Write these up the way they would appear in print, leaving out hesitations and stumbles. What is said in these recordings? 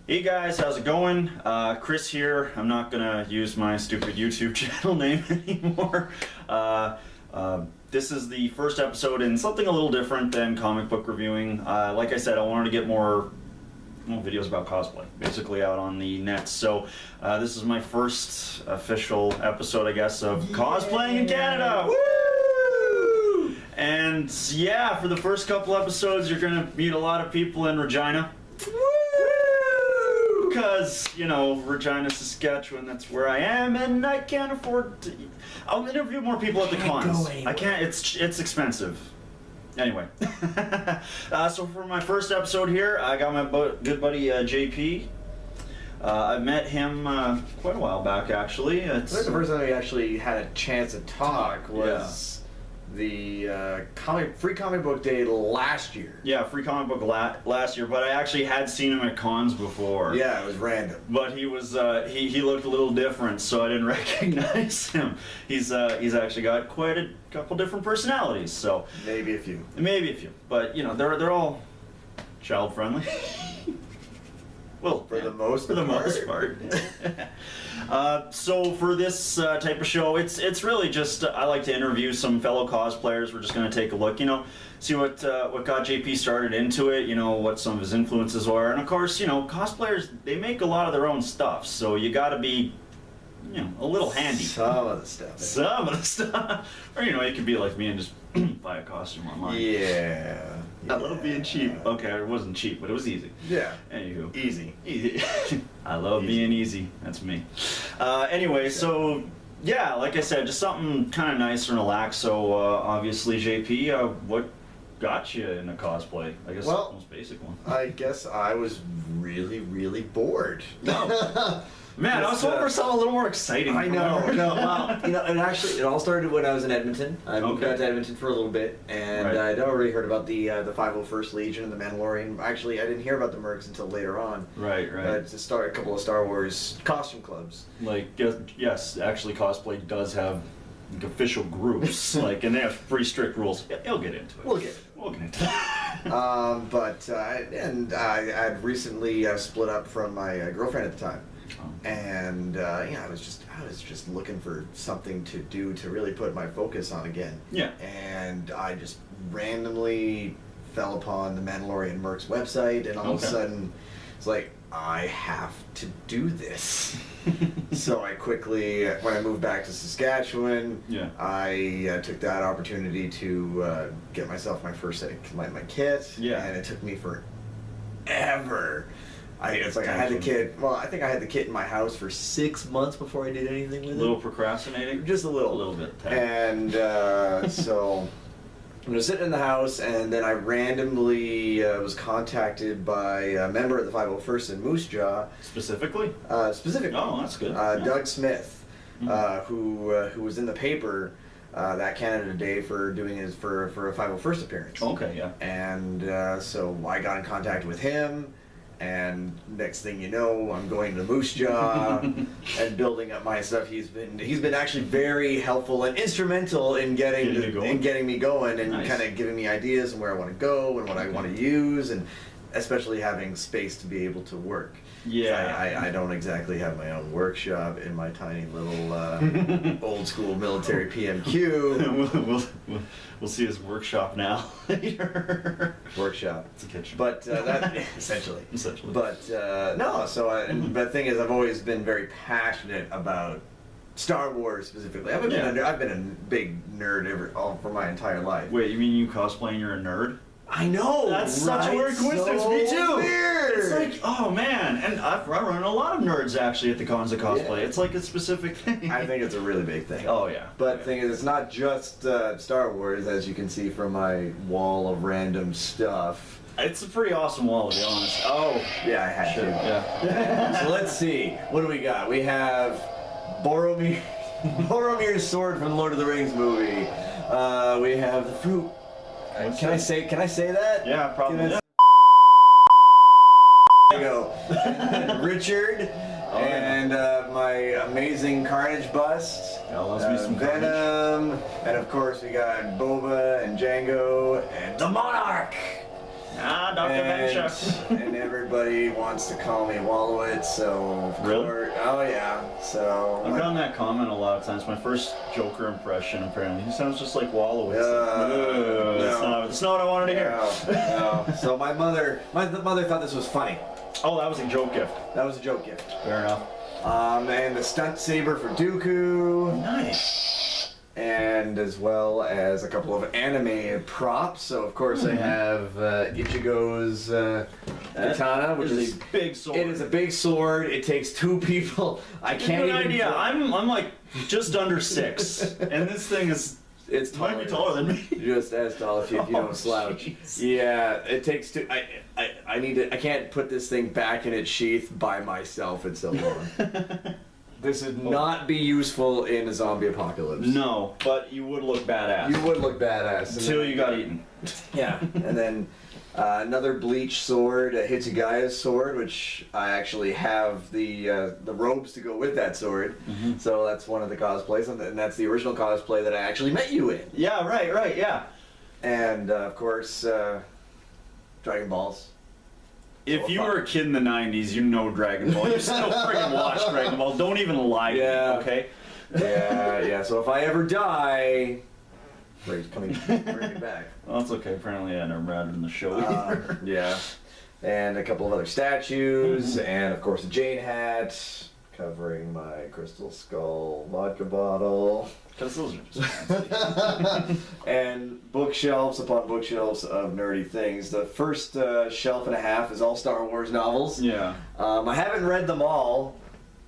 Hey guys, how's it going? Chris here. I'm not gonna use my stupid YouTube channel name anymore. This is the first episode in something a little different than comic book reviewing. Like I said, I wanted to get more videos about cosplay, basically out on the net. So this is my first official episode, I guess, of Cosplaying in Canada. Woo! And yeah, for the first couple episodes, you're gonna meet a lot of people in Regina. Because, you know, Regina, Saskatchewan, that's where I am, and I can't afford to... I'll interview more people at the cons. I can't, it's expensive. Anyway. So for my first episode here, I got my good buddy JP. I met him quite a while back, actually. I think the first time we actually had a chance to talk was... the free comic book day last year. Yeah, free comic book last year, but I actually had seen him at cons before. Yeah, it was random. But he was he looked a little different, so I didn't recognize him. He's actually got quite a couple different personalities, so maybe a few. Maybe a few, but you know they're all child friendly. Well, for the most part. So for this type of show, it's really just I like to interview some fellow cosplayers. We're just going to take a look, you know, see what got JP started into it, you know, what some of his influences are, and of course, you know, cosplayers, they make a lot of their own stuff, so you got to be, you know, a little handy. Some of the stuff. Or you know, you could be like me and just buy a costume online. Yeah. I love being cheap. Okay, it wasn't cheap, but it was easy. Yeah. Anywho. Easy. I love being easy. That's me. Anyway, so yeah, like I said, just something kind of nice and relaxed. So obviously, JP, what got you into cosplay? I guess the most basic one. I guess I was really bored. No. Man, I was hoping for something a little more exciting. I know. Well, you know, and actually, it all started when I was in Edmonton. I moved out to Edmonton for a little bit, and I'd already heard about the 501st Legion and the Mandalorian. Actually, I didn't hear about the Mercs until later on. Right. To start a couple of Star Wars costume clubs. Like, yes, actually, cosplay does have like, official groups, like, and they have pretty strict rules. Yeah, he'll get into it. We'll get into it. I'd recently split up from my girlfriend at the time. And yeah, I was just looking for something to do to really put my focus on again. Yeah. And I just randomly fell upon the Mandalorian Mercs website, and all of a sudden, it's like, I have to do this. So I quickly, when I moved back to Saskatchewan, I took that opportunity to get myself my first set of my kit. Yeah. And it took me forever. It's like I had the kit. Well, I think I had the kit in my house for 6 months before I did anything with it. A little procrastinating? Just a little. A little bit. And so I was sitting in the house, and then I randomly was contacted by a member of the 501st in Moose Jaw. Specifically? Specifically. Oh, that's good. Doug Smith, who was in the paper that Canada Day for doing his for a 501st appearance. Okay, yeah. And so I got in contact with him. And next thing you know, I'm going to Moose Jaw and building up my stuff. He's been actually very helpful and instrumental in getting me going and kind of giving me ideas and where I want to go and what I want to use, and especially having space to be able to work. Yeah, I don't exactly have my own workshop in my tiny little old school military PMQ. We'll see his workshop now later. Workshop. It's a kitchen. But that essentially. But no. So but the thing is, I've always been very passionate about Star Wars specifically. I've been a big nerd all for my entire life. Wait, you mean you cosplay and you're a nerd? I know. That's such a weird coincidence. So me too. Weird. It's like, oh man, and I run a lot of nerds actually at the cons of cosplay. It's like a specific thing. I think it's a really big thing. Oh yeah. But the thing is, it's not just Star Wars, as you can see from my wall of random stuff. It's a pretty awesome wall, to be honest. Oh yeah, I had to. Yeah. So let's see. What do we got? We have Boromir's sword from the Lord of the Rings movie. We have the fruit. Can I say that? Yeah, probably. There you go. Richard and my amazing Carnage bust. Venom, and of course we got Boba and Django and the Monarch. Ah, Dr. Venture. And everybody wants to call me Wallowitz, so Really? Oh yeah. So I've gotten that comment a lot of times. My first Joker impression, apparently, he sounds just like Wallowitz. No. That's not what I wanted to hear. No. So my mother thought this was funny. Oh, that was a joke gift. That was a joke gift. Fair enough. And the stunt saber for Dooku. Nice. And as well as a couple of anime props. So of course I have Ichigo's katana, which is a big sword. It is a big sword. It takes 2 people. I can't Good even. idea. I'm like just under 6, and this thing is. It's might be taller than me. Just as tall if you don't slouch. Geez. Yeah, it takes 2. I need to. I can't put this thing back in its sheath by myself. It's so long. This would not be useful in a zombie apocalypse. No, but you would look badass. You would look badass. Until you got eaten. Yeah, and then another bleach sword, Hitsugaya's sword, which I actually have the robes to go with that sword. Mm-hmm. So that's one of the cosplays, and that's the original cosplay that I actually met you in. Yeah, right, yeah. And of course, Dragon Balls. If you were a kid in the 90s, you know Dragon Ball. You still freaking watch Dragon Ball. Don't even lie to me, okay? Yeah. So if I ever die, Ray's coming, bring me back. Well, that's okay. Apparently I never had it in the show either. Yeah. And a couple of other statues, and of course a Jane hat covering my crystal skull vodka bottle. Because those are just fancy. And bookshelves upon bookshelves of nerdy things. The first shelf and a half is all Star Wars novels. Yeah. I haven't read them all,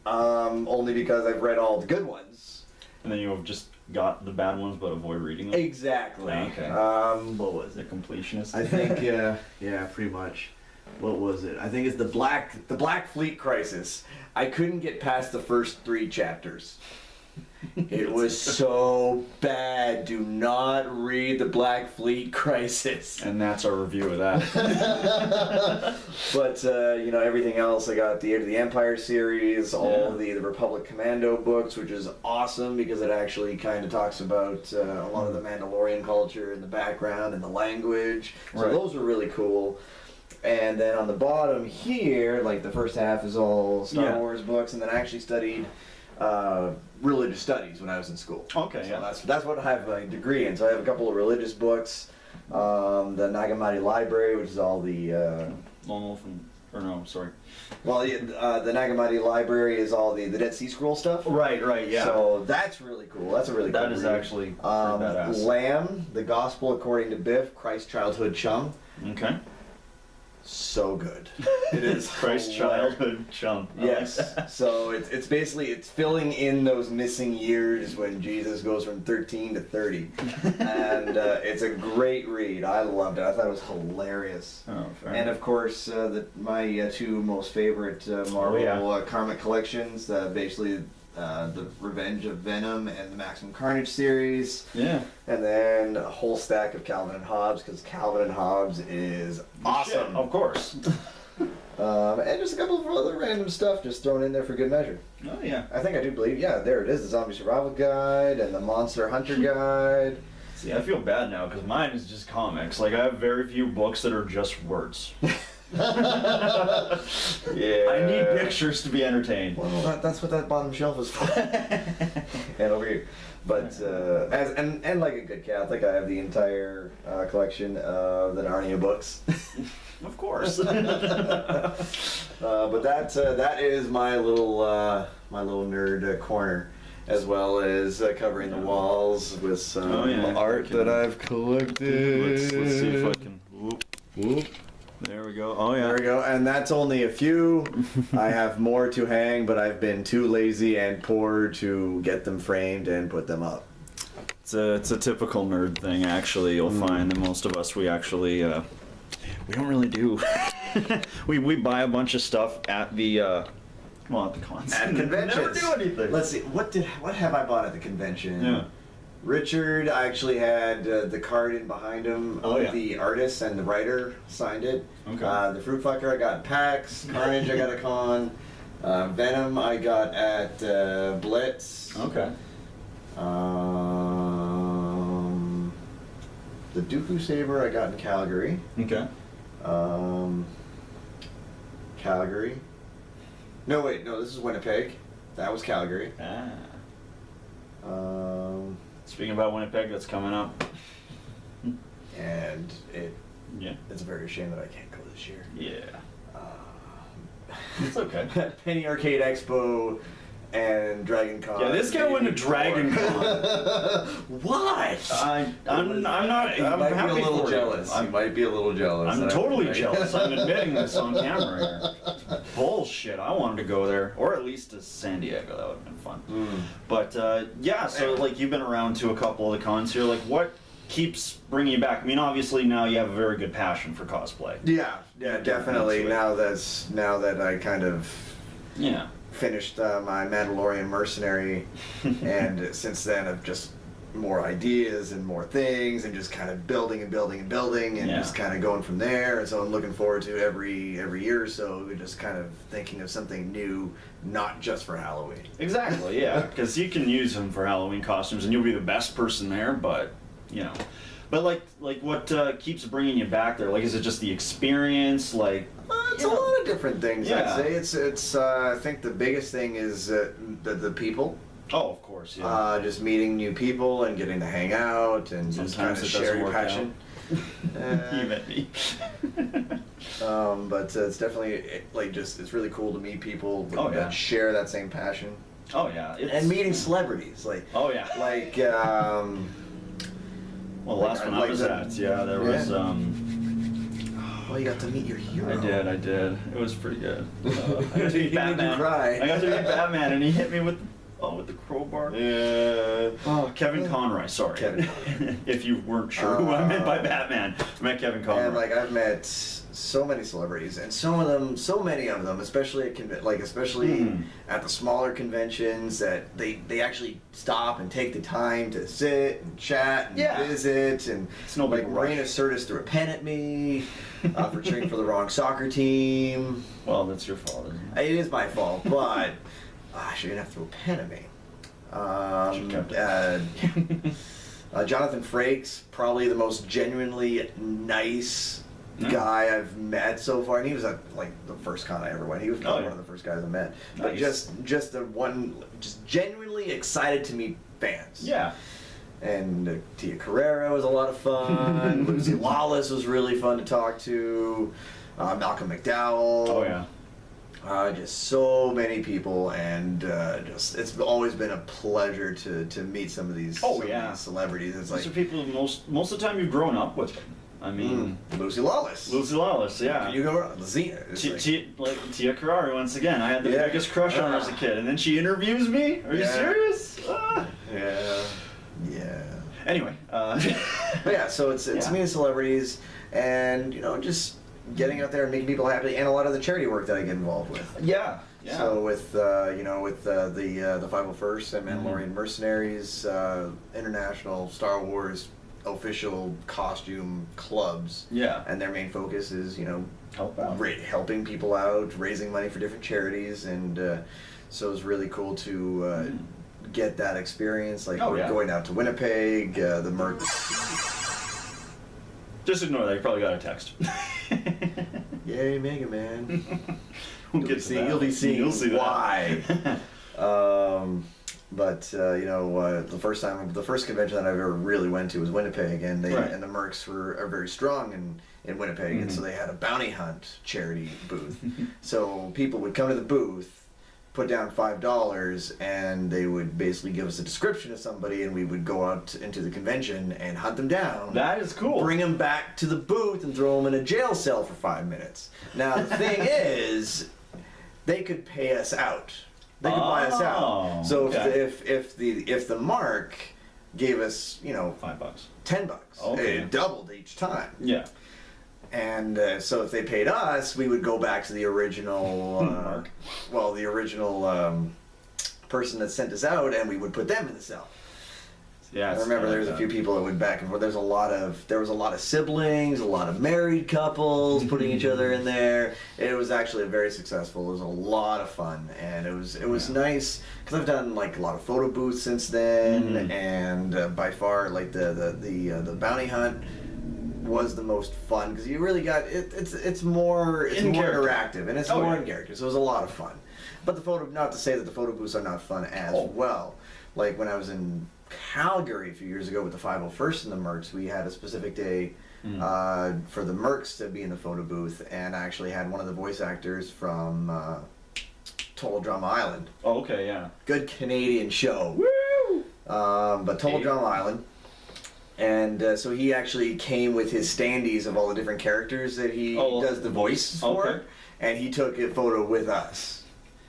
only because I've read all the good ones. And then you have just got the bad ones but avoid reading them? Exactly. Okay. What was it? Completionist? I think, yeah, pretty much. What was it? I think it's the Black Fleet Crisis. I couldn't get past the first 3 chapters. It was so bad. Do not read the Black Fleet Crisis. And that's our review of that. But everything else. I got the Age of the Empire series, all the Republic Commando books, which is awesome because it actually kind of talks about a lot of the Mandalorian culture in the background and the language. So those are really cool. And then on the bottom here, like the first half is all Star Wars books, and then I actually studied religious studies when I was in school. Okay, so that's what I have my degree in. So I have a couple of religious books, the Nagamati Library, which is all the Lone Wolf sorry. Well, the Nagamati Library is all the Dead Sea Scroll stuff. Right, yeah. So that's really cool. That's a really cool That is read. actually pretty badass. Lamb, the Gospel According to Biff, Christ's Childhood Chum. Okay. So good. It is Christ's childhood chum. Yes. So it's basically filling in those missing years when Jesus goes from 13 to 30, and it's a great read. I loved it. I thought it was hilarious. Oh, fair. And of course, my 2 most favorite Marvel comic collections, basically the Revenge of Venom and the Maximum Carnage series. Yeah. And then a whole stack of Calvin and Hobbes, because Calvin and Hobbes is awesome. Shit, of course. And just a couple of other random stuff just thrown in there for good measure. Oh, yeah. I think I do believe, there it is, the Zombie Survival Guide and the Monster Hunter Guide. See, I feel bad now because mine is just comics. Like, I have very few books that are just words. Yeah. I need pictures to be entertained. Well, that's what that bottom shelf is for. And over here. But and like a good Catholic, I have the entire collection of the Narnia books. Of course. But that is my little nerd corner, as well as covering the walls with some art that I've collected. Let's see if I can. Whoop. There we go. Oh yeah. There we go. And that's only a few. I have more to hang, but I've been too lazy and poor to get them framed and put them up. It's a typical nerd thing, actually. You'll find that most of us, we actually we don't really do. we buy a bunch of stuff at the at the cons. At conventions. Never do anything. Let's see. What have I bought at the convention? Yeah. Richard, I actually had the card in behind him of the artist and the writer signed it. Okay. The Fruit Fucker I got at PAX. Carnage I got at Con. Venom I got at Blitz. Okay. The Dooku Saber I got in Calgary. Okay. Calgary. No, wait, no, this is Winnipeg. That was Calgary. Ah. Um, Speaking about Winnipeg, that's coming up. and Yeah. it's a very shame that I can't go this year. Yeah. It's okay. Penny Arcade Expo and Dragon Con. Yeah, this guy went to Dragon Con. What? I'm not. You I'm might happy be a little for jealous. You. You might be a little jealous. I'm totally jealous. I'm admitting this on camera here. Bullshit. I wanted to go there, or at least to San Diego. That would have been fun. But yeah, so like you've been around to a couple of the cons here. Like what keeps bringing you back? I mean, obviously now you have a very good passion for cosplay. Yeah, definitely. Now that I kind of Yeah. finished my Mandalorian Mercenary, and since then I've just more ideas and more things, and just kind of building and just kind of going from there. And so I'm looking forward to every year or so. We're just kind of thinking of something new, not just for Halloween. Exactly. Yeah, because you can use them for Halloween costumes, and you'll be the best person there. But you know, but like what keeps bringing you back there? Like, is it just the experience? Like, It's a lot of different things. Yeah. I'd say it's. I think the biggest thing is the people. oh, of course, yeah. Just meeting new people and getting to hang out and just kind Sometimes of it share doesn't your work passion. You met me. But it's definitely it's really cool to meet people Oh, yeah. that share that same passion. Oh yeah, And meeting celebrities Oh yeah. Well, the last one I was at, there was. Well, you got to meet your hero. I did. It was pretty good. I got to He meet made you Batman. cry. I got to meet Batman, and he hit me with the crowbar. Yeah. Oh, Kevin Conroy. Sorry. Kevin Conroy. If you weren't sure who I meant by Batman, I meant Kevin Conroy. And I've met so many celebrities, and so many of them, especially at the smaller conventions, that they actually stop and take the time to sit and chat and visit. And it's no big Marina rush. Sirtis threw a pen at me for cheering for the wrong soccer team. Well, that's your fault, isn't it? It is my fault, but she didn't have to throw a pen at me. Jonathan Frakes, probably the most genuinely nice guy I've met so far, and he was at the first con I ever went. He was probably one of the first guys I met. But Nice. just genuinely excited to meet fans. Yeah. And Tia Carrera was a lot of fun. Lucy Lawless was really fun to talk to. Malcolm McDowell. Oh yeah. Just so many people, and it's always been a pleasure to meet some of these, these celebrities. It's These are people most of the time you've grown up with them. I mean, Lucy Lawless. Lucy Lawless, yeah. Can you go around? Xena. Tia Carrera, once again. I had the biggest crush on her as a kid, and then she interviews me. Are you serious? Yeah. Anyway. But yeah, so it's meeting celebrities, and just getting out there and making people happy, and a lot of the charity work that I get involved with. Yeah. So with the 501st and Mandalorian Mercenaries, international Star Wars official costume clubs. Yeah. And their main focus is help out. Helping people out, raising money for different charities, and so it's really cool to get that experience. We're going out to Winnipeg, the Merc. Just ignore that. You probably got a text. Yay, Mega Man. We'll get to that. You'll be seeing You'll see why. But the first convention that I've ever really went to was Winnipeg, and the Mercs are very strong in Winnipeg, and so they had a bounty hunt charity booth. So people would come to the booth, put down $5, and they would basically give us a description of somebody, and we would go out into the convention and hunt them down. That is cool. Bring them back to the booth and throw them in a jail cell for 5 minutes. Now the thing is, they could pay us out. They could buy us out. So if the mark gave us $5, $10, it doubled each time. Yeah. And so if they paid us, we would go back to the original mark. Well, the original person that sent us out, and we would put them in the cell. Yeah, I remember there was a few people that went back and forth. There was a lot of siblings, a lot of married couples putting each other in there. It was actually very successful. It was a lot of fun, and it was nice because I've done a lot of photo booths since then, and by far the bounty hunt was the most fun because you really got it. It's more interactive and it's more in character, so it was a lot of fun. But the photo, not to say that the photo booths are not fun as well. Like when I was in Calgary a few years ago with the 501st and the Mercs, we had a specific day for the Mercs to be in the photo booth, and I actually had one of the voice actors from Total Drama Island. Oh, okay, yeah. Good Canadian show. Woo! But Total Drama Island. And so he actually came with his standees of all the different characters that he does the voice for, and he took a photo with us.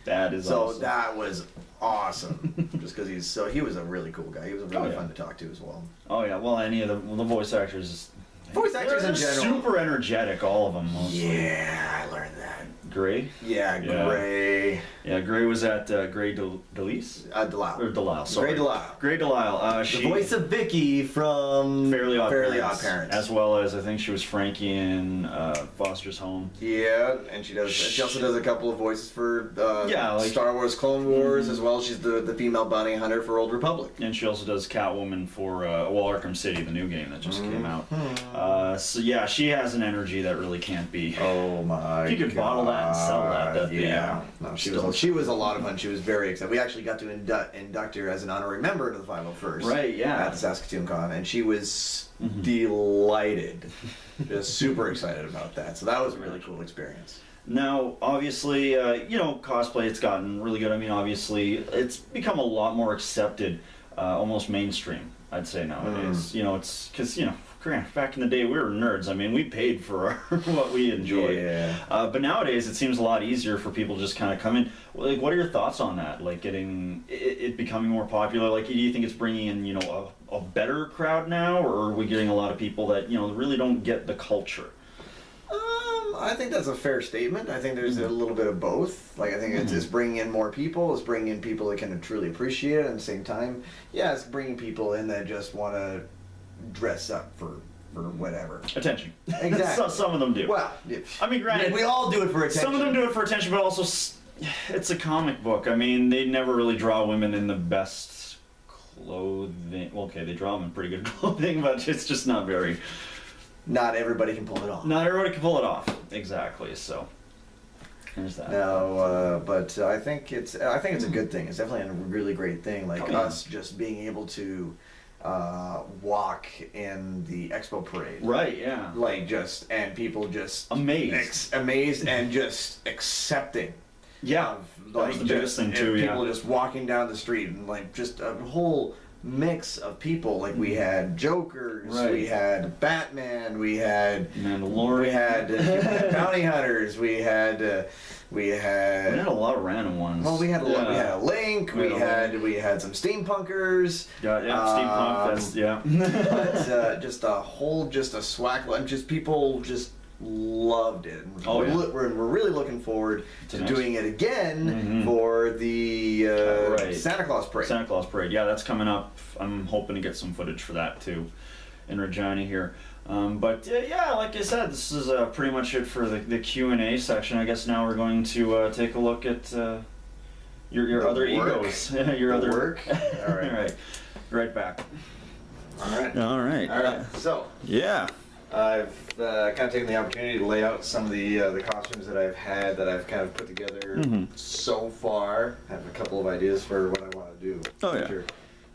That is awesome. So that was awesome. Just because he was a really cool guy. He was really fun to talk to as well. Oh yeah, well any of the voice actors. Voice actors in general. Super energetic, all of them mostly. Yeah, I learned that. Gray? Yeah, Gray. Yeah, Gray was at Gray Delisle? Delisle. Or Delisle, sorry. Gray Delisle. Gray Delisle. The voice of Vicky from Fairly Odd Parents. As well as, I think she was Frankie in Foster's Home. Yeah, and she also does a couple of voices for Star Wars Clone Wars, as well as she's the female bounty hunter for Old Republic. And she also does Catwoman for Arkham City, the new game that just came out. So yeah, she has an energy that really can't be. Oh my god. If you could bottle that and sell that, that'd be... No, she was a lot of fun. She was very excited. We actually got to induct her as an honorary member into the 501st. Right, yeah. At the Saskatoon Con, and she was delighted. Just super excited about that. So that was a really cool experience. Now, obviously, cosplay, it's gotten really good. I mean, obviously, it's become a lot more accepted, almost mainstream, I'd say nowadays. It's because, back in the day, we were nerds. I mean, we paid for what we enjoyed. Yeah. But nowadays, it seems a lot easier for people to just kind of come in. Like, what are your thoughts on that? Like, getting it becoming more popular? Like, do you think it's bringing in, a better crowd now, or are we getting a lot of people that, really don't get the culture? I think that's a fair statement. I think there's a little bit of both. Like, I think it's bringing in more people. It's bringing in people that can truly appreciate it. At the same time, yeah, it's bringing people in that just want to dress up for whatever. Attention. Exactly. Some of them do. Well, I mean, granted, we all do it for attention. Some of them do it for attention, but also it's a comic book. I mean, they never really draw women in the best clothing. Well, okay, they draw them in pretty good clothing, but it's just not very... Not everybody can pull it off. Not everybody can pull it off. Exactly. So there's that. No, but I think it's a good thing. It's definitely a really great thing. Like us just being able to walk in the Expo Parade. Right. Yeah. Like and people just amazed and just accepting. Yeah. That was the biggest thing too. People just walking down the street and like just a whole mix of people. Like we had Jokers, we had Batman, we had Mandalorian, we had bounty hunters, we had a lot of random ones. Well, we had we had a Link, we had some steampunkers. Steampunk. But just a swag, and just people just loved it. We're really looking forward to doing it again for the Santa Claus Parade. Santa Claus Parade, yeah, that's coming up. I'm hoping to get some footage for that too in Regina here. But yeah, like I said, this is pretty much it for the Q&A section. I guess now we're going to take a look at your other egos. Your other work. All right. All right. Right back. All right. So. Yeah. I've kind of taken the opportunity to lay out some of the costumes that I've had that I've kind of put together so far. I have a couple of ideas for what I want to do. Yeah.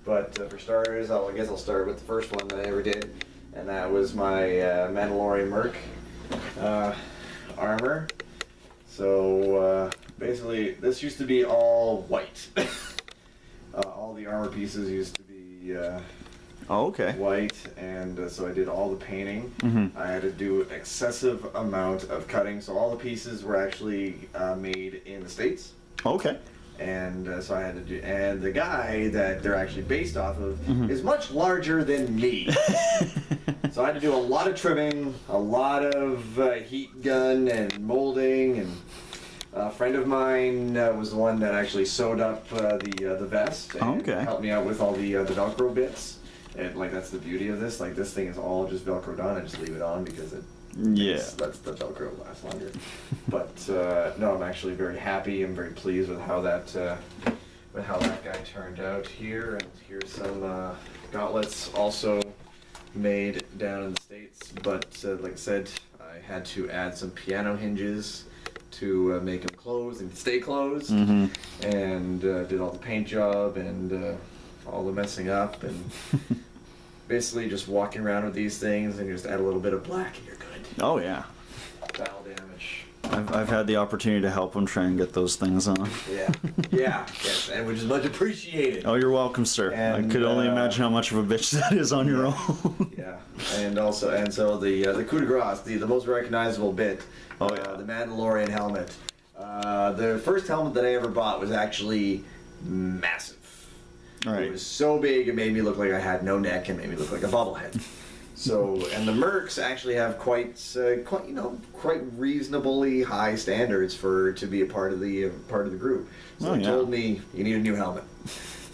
But for starters, I guess I'll start with the first one that I ever did, and that was my Mandalorian Merc armor. So basically, this used to be all white. All the armor pieces used to be white, and so I did all the painting. I had to do excessive amount of cutting, so all the pieces were actually made in the States. Okay. And so I had to do, and the guy that they're actually based off of is much larger than me. So I had to do a lot of trimming, a lot of heat gun and molding, and a friend of mine was the one that actually sewed up the vest and helped me out with all the Velcro bits. And like that's the beauty of this. Like this thing is all just Velcroed on. I just leave it on because it lets the Velcro last longer. But no, I'm actually very happy. I'm very pleased with how that guy turned out here. And here's some gauntlets also made down in the States, but like I said, I had to add some piano hinges to make them close and stay closed, and did all the paint job and all the messing up, and basically just walking around with these things and just add a little bit of black and you're good. Oh yeah. Battle damage. I've had the opportunity to help him try and get those things on. Yeah, yes, and which is much appreciated. Oh, you're welcome, sir. And, I could only imagine how much of a bitch that is on your own. Yeah, and so the coup de grace, the most recognizable bit, the Mandalorian helmet. The first helmet that I ever bought was actually massive. Right. It was so big it made me look like I had no neck and made me look like a bobblehead. So, and the Mercs actually have quite reasonably high standards to be a part of the group. So they told me you need a new helmet.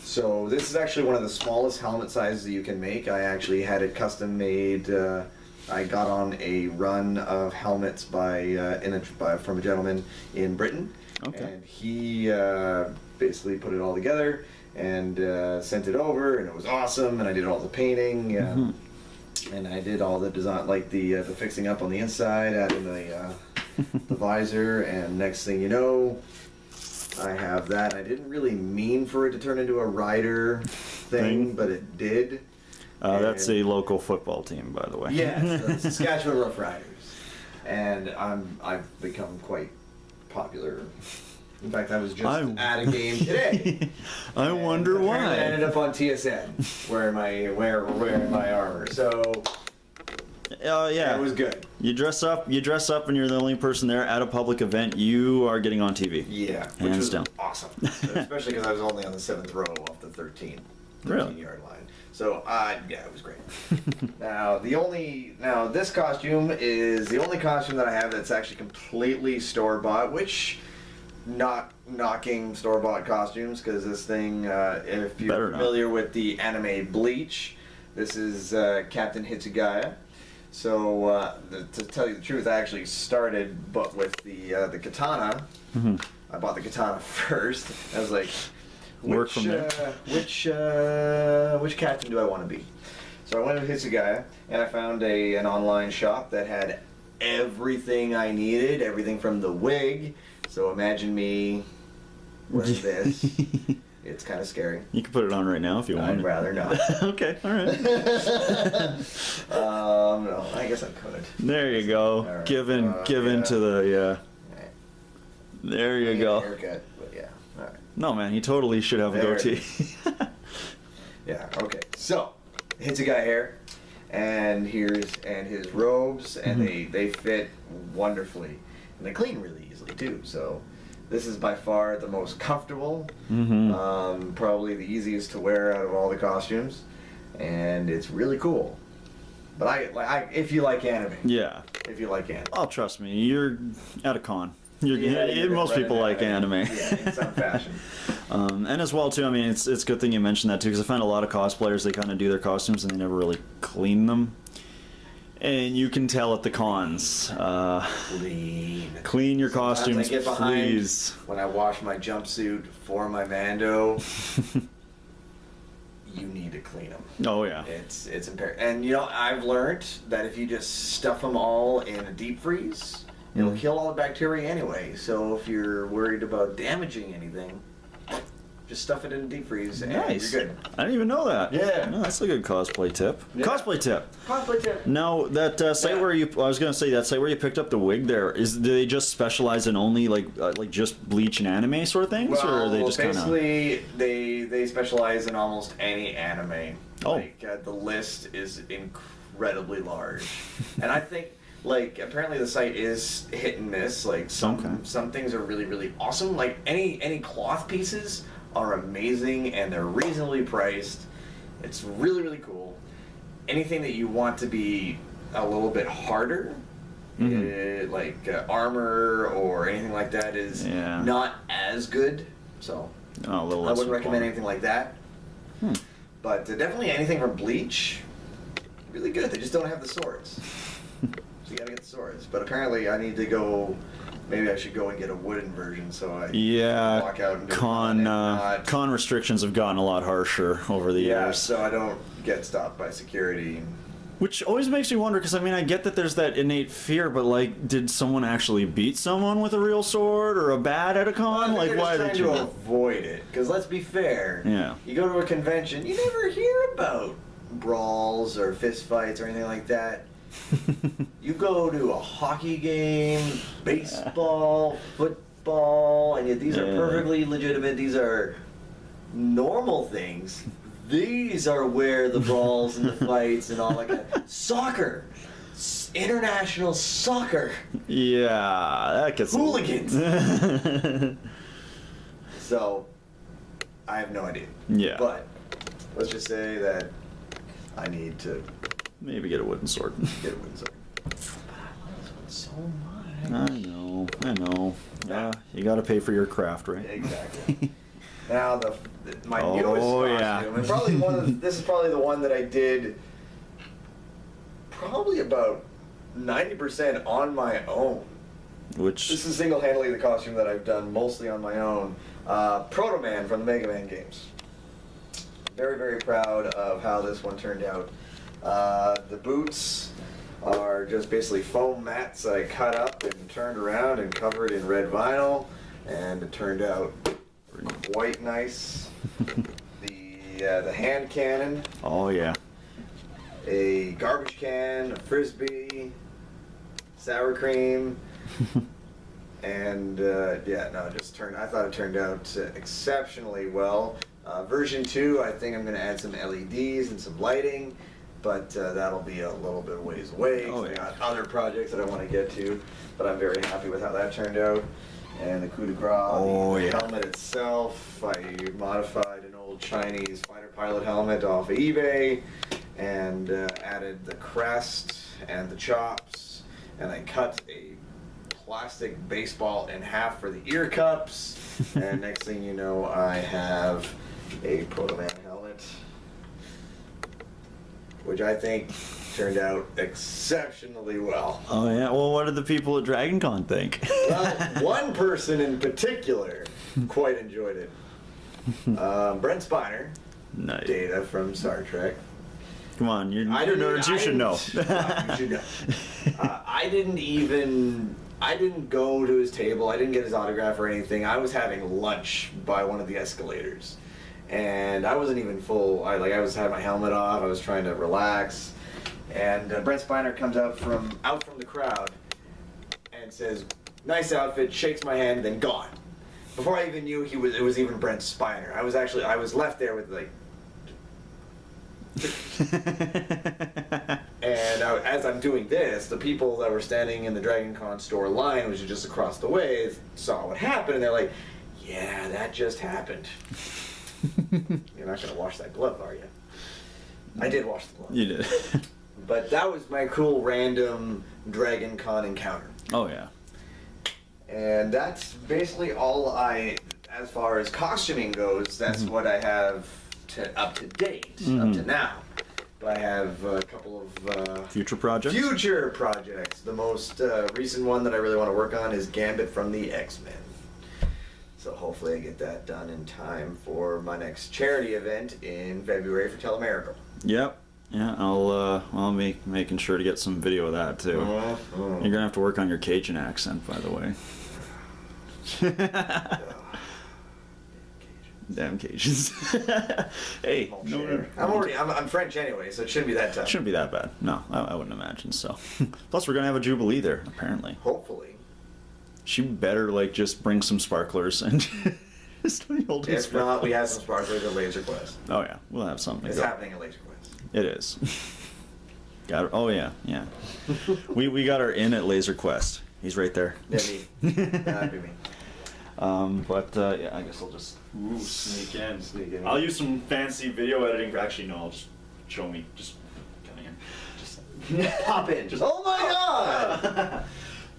So this is actually one of the smallest helmet sizes that you can make. I actually had it custom made. I got on a run of helmets from a gentleman in Britain, and he basically put it all together and sent it over, and it was awesome. And I did all the painting. And I did all the design, like the fixing up on the inside, adding the visor, and next thing you know, I have that. I didn't really mean for it to turn into a rider thing, but it did. That's a local football team, by the way. Yeah, the Saskatchewan Rough Riders, and I've become quite popular. In fact, I was just at a game today. I wonder why. I ended up on TSN wearing my armor. So yeah, it was good. You dress up, and you're the only person there at a public event. You are getting on TV. Yeah, which was awesome. Especially because I was only on the 7th row off the 13-yard line. So yeah, it was great. Now this costume is the only costume that I have that's actually completely store bought, which. Not knocking store-bought costumes, because this thing, if you're familiar with the anime Bleach, this is Captain Hitsugaya. So to tell you the truth, I actually started with the katana. I bought the katana first. I was like, which captain do I want to be? So I went to Hitsugaya, and I found an online shop that had everything I needed, everything from the wig. So imagine me wearing this. It's kind of scary. You can put it on right now if you want. I'd rather not. Okay, all right. No, I guess I could. There you go. Right. Give in to the Right. There you go. Haircut, but yeah. All right. No, man, he totally should have a goatee. Yeah. Okay. So, Hitsugaya hair, and his robes, and they fit wonderfully, and they clean really easily too. So. This is by far the most comfortable, probably the easiest to wear out of all the costumes, and it's really cool. But if you like anime, if you like anime, oh, trust me, you're at a con. Most people like anime. Yeah, in some fashion. And as well too, I mean, it's a good thing you mentioned that too, because I find a lot of cosplayers, they kind of do their costumes and they never really clean them. And you can tell at the cons. Clean your costumes, please. When I wash my jumpsuit for my Mando, you need to clean them. Oh yeah. It's imperative. And you know, I've learned that if you just stuff them all in a deep freeze, it'll kill all the bacteria anyway. So if you're worried about damaging anything, just stuff it in a deep freeze and you're good. I didn't even know that. Yeah. No, that's a good cosplay tip. Yeah. Cosplay tip. Cosplay tip. Now, that site where I was going to say, that site where you picked up the wig there, do they just specialize in only like just Bleach and anime sort of things? Well, or are they just basically, they specialize in almost any anime. Oh. Like, the list is incredibly large. And I think, like, apparently the site is hit and miss. Like, some things are really, really awesome. Like, any cloth pieces are amazing and they're reasonably priced. It's really, really cool. Anything that you want to be a little bit harder, like armor or anything like that, is not as good. So a little I less wouldn't recommend anything like that. But definitely anything from Bleach, really good. They just don't have the swords. So you gotta get the swords. But apparently I need to go. Maybe I should go and get a wooden version so I walk out and do con restrictions have gotten a lot harsher over the years. So I don't get stopped by security. Which always makes me wonder, because I mean, I get that there's that innate fear, but like, did someone actually beat someone with a real sword or a bat at a con? Like, why did you avoid it? Because let's be fair. Yeah. You go to a convention, you never hear about brawls or fist fights or anything like that. You go to a hockey game, baseball, football, and yet these are perfectly legitimate. These are normal things. These are where the brawls and the fights and all like that. Soccer, international soccer. Yeah, that gets hooligans. So, I have no idea. Yeah. But let's just say that I need to maybe get a wooden sword. Get a wooden sword. But I want this one so much. I know. Yeah. You got to pay for your craft, right? Exactly. Now my newest costume, and probably this is probably the one that I did probably about 90% on my own. This is single-handedly the costume that I've done mostly on my own. Proto Man from the Mega Man games. Very, very proud of how this one turned out. The boots are just basically foam mats that I cut up and turned around and covered in red vinyl, and it turned out quite nice. The hand cannon. Oh yeah. A garbage can, a frisbee, sour cream, and I thought it turned out exceptionally well. Version 2, I think I'm going to add some LEDs and some lighting, but that'll be a little bit of ways away. I got other projects that I want to get to, but I'm very happy with how that turned out. And the coup de grace, the helmet itself, I modified an old Chinese fighter pilot helmet off of eBay, and added the crest and the chops, and I cut a plastic baseball in half for the ear cups, and next thing you know, I have a Proto Man helmet, which I think turned out exceptionally well. Oh yeah, well what did the people at Dragon Con think? Well, one person in particular quite enjoyed it. Brent Spiner, nice. Data from Star Trek. Come on, you're nerds, you should know. You should know. I didn't go to his table, I didn't get his autograph or anything. I was having lunch by one of the escalators. And I wasn't even full. I had my helmet off, I was trying to relax. And Brent Spiner comes out from the crowd and says, "Nice outfit," shakes my hand, then gone. Before I even knew it was even Brent Spiner. I was left there with like. And as I'm doing this, the people that were standing in the Dragon Con store line, which is just across the way, saw what happened, and they're like, "Yeah, that just happened." You're not gonna wash that glove, are you? I did wash the glove. You did. But that was my cool random Dragon Con encounter. Oh yeah. And that's basically all as far as costuming goes, that's what I have up to date, up to now. But I have a couple of future projects. The most recent one that I really want to work on is Gambit from the X-Men. So hopefully I get that done in time for my next charity event in February for Telemerical. Yep. Yeah, I'll be making sure to get some video of that too. You're gonna have to work on your Cajun accent, by the way. Damn Cajuns. Hey, I'm French anyway, so it shouldn't be that tough. Shouldn't be that bad. No, I wouldn't imagine so. Plus, we're gonna have a Jubilee there, apparently. Hopefully. She better just bring some sparklers and just hold. If not, we have some sparklers at Laser Quest. Oh yeah, we'll have something. It's happening at Laser Quest. It is. Got it. Oh yeah. We got our in at Laser Quest. He's right there. Yeah, me. That'd be me. Yeah, I guess I'll just sneak in. I'll use some fancy video editing. Actually, no, I'll just show me. Just coming in. Just pop in. Oh my god!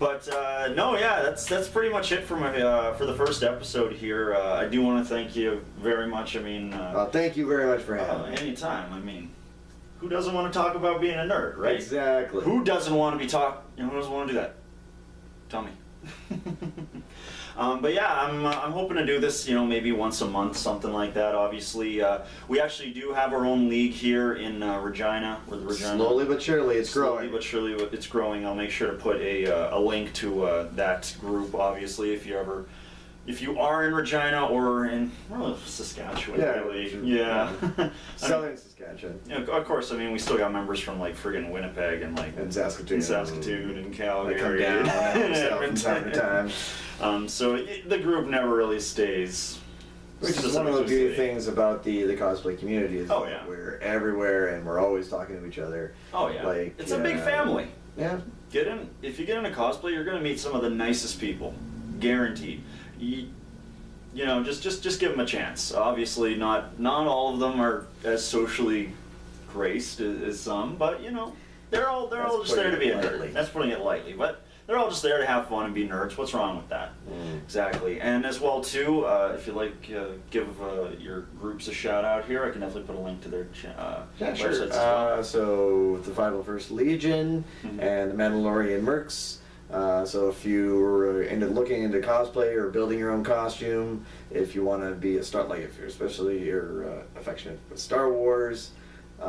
But no, yeah, that's pretty much it for the first episode here. I do want to thank you very much. I mean, thank you very much for having me. Anytime. I mean, who doesn't want to talk about being a nerd, right? Exactly. Who doesn't want to be who doesn't want to do that? Tell me. But yeah, I'm hoping to do this, you know, maybe once a month, something like that. Obviously, we actually do have our own league here in Regina. Where the Regina. Slowly but surely, it's growing. Slowly but surely, it's growing. I'll make sure to put a link to that group. Obviously, if you are in Regina or in Saskatchewan, really. Yeah. Southern Saskatchewan. Yeah, of course, I mean, we still got members from like friggin' Winnipeg and like Saskatoon and Calgary. They come down and from time to time. So the group never really stays. Which is one of the beauty things about the cosplay community is that we're everywhere and we're always talking to each other. Oh yeah. Like it's a big family. Yeah. If you get into cosplay, you're gonna meet some of the nicest people, guaranteed. You know, just give them a chance. Obviously, not all of them are as socially graced as some, but you know, they're all just there to be a nerd. That's putting it lightly, but they're all just there to have fun and be nerds. What's wrong with that? Exactly. And as well too, if you like, give your groups a shout out here. I can definitely put a link to their websites as well. So the 501st Legion and the Mandalorian Mercs. So if you're looking into cosplay or building your own costume, if you want to be a star, like if you're affectionate with Star Wars, if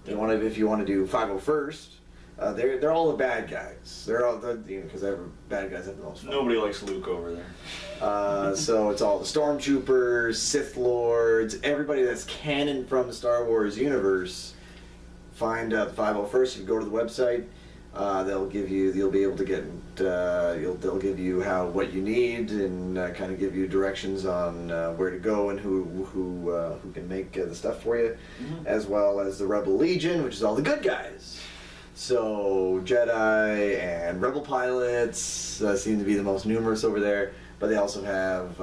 you want to do 501st, they're all the bad guys. They're all because bad guys have the most fun. Nobody likes Luke over there. So it's all the stormtroopers, Sith Lords, everybody that's canon from the Star Wars universe. Find the 501st. If you go to the website. They'll be able to get, they'll give you what you need and kind of give you directions on where to go and who can make the stuff for you, as well as the Rebel Legion, which is all the good guys. So Jedi and Rebel pilots seem to be the most numerous over there, but they also have,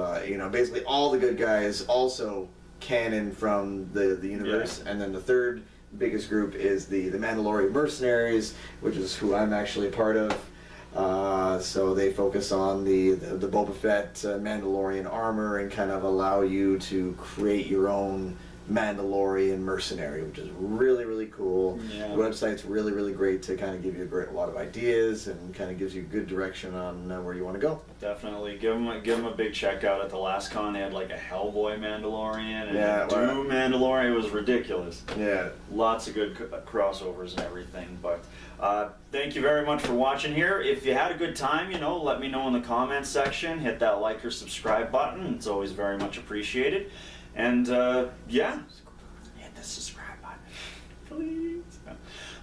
basically all the good guys also canon from the universe, and then the third biggest group is the Mandalorian Mercenaries, which is who I'm actually a part of. So they focus on the Boba Fett Mandalorian armor and kind of allow you to create your own Mandalorian mercenary, which is really, really cool. Yeah. The website's really, really great to kind of give you a lot of ideas and kind of gives you good direction on where you want to go. Definitely give them a big check out. At the last con, they had like a Hellboy Mandalorian and a Doom Mandalorian. It was ridiculous. Yeah, lots of good crossovers and everything. But thank you very much for watching here. If you had a good time, let me know in the comments section. Hit that like or subscribe button. It's always very much appreciated. And yeah, hit the subscribe button, please.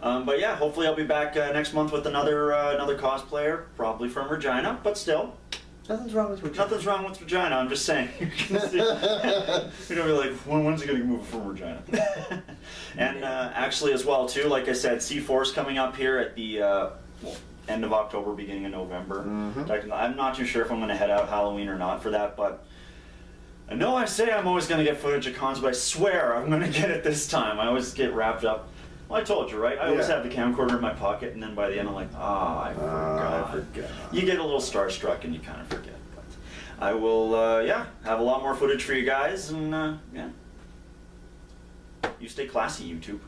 But yeah, hopefully I'll be back next month with another cosplayer, probably from Regina, but still. Nothing's wrong with Regina. Nothing's wrong with Regina, I'm just saying. You're gonna be like, when's it gonna move from Regina? And actually as well too, like I said, C4's coming up here at the end of October, beginning of November. I'm not too sure if I'm gonna head out Halloween or not for that, but I know I say I'm always going to get footage of cons, but I swear I'm going to get it this time. I always get wrapped up. Well, I told you, right? I always have the camcorder in my pocket, and then by the end I'm like, I forgot. You get a little starstruck and you kind of forget. But I will, have a lot more footage for you guys, and yeah. You stay classy, YouTube.